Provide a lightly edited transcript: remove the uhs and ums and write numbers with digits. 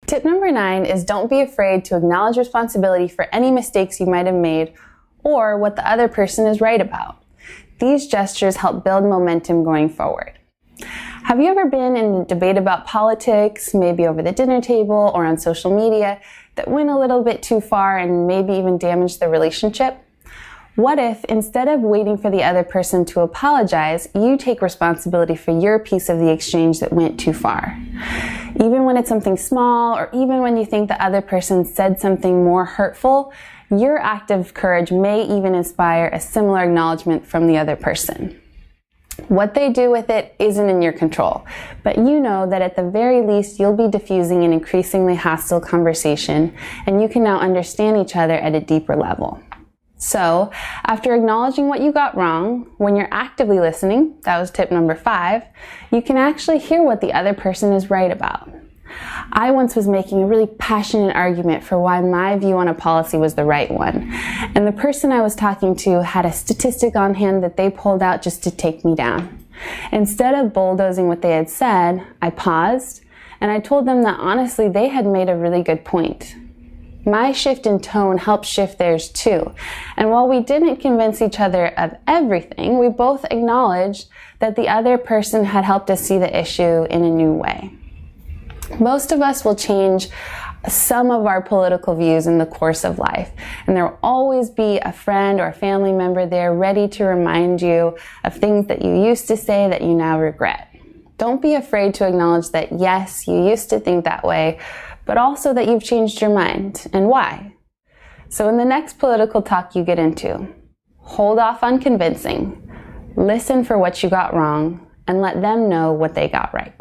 Tip number 9 is don't be afraid to acknowledge responsibility for any mistakes you might have made or what the other person is right about. These gestures help build momentum going forward. Have you ever been in a debate about politics, maybe over the dinner table or on social media, that went a little bit too far and maybe even damaged the relationship? What if, instead of waiting for the other person to apologize, you take responsibility for your piece of the exchange that went too far? Even when it's something small, or even when you think the other person said something more hurtful, your act of courage may even inspire a similar acknowledgement from the other person. What they do with it isn't in your control, but you know that at the very least you'll be diffusing an increasingly hostile conversation, and you can now understand each other at a deeper level. So, after acknowledging what you got wrong, when you're actively listening, that was tip number 5, you can actually hear what the other person is right about. I once was making a really passionate argument for why my view on a policy was the right one, and the person I was talking to had a statistic on hand that they pulled out just to take me down. Instead of bulldozing what they had said, I paused, and I told them that honestly they had made a really good point. My shift in tone helped shift theirs too, and while we didn't convince each other of everything, we both acknowledged that the other person had helped us see the issue in a new way. Most of us will change some of our political views in the course of life, and there will always be a friend or a family member there ready to remind you of things that you used to say that you now regret. Don't be afraid to acknowledge that yes, you used to think that way, but also that you've changed your mind, and why. So in the next political talk you get into, hold off on convincing, listen for what you got wrong, and let them know what they got right.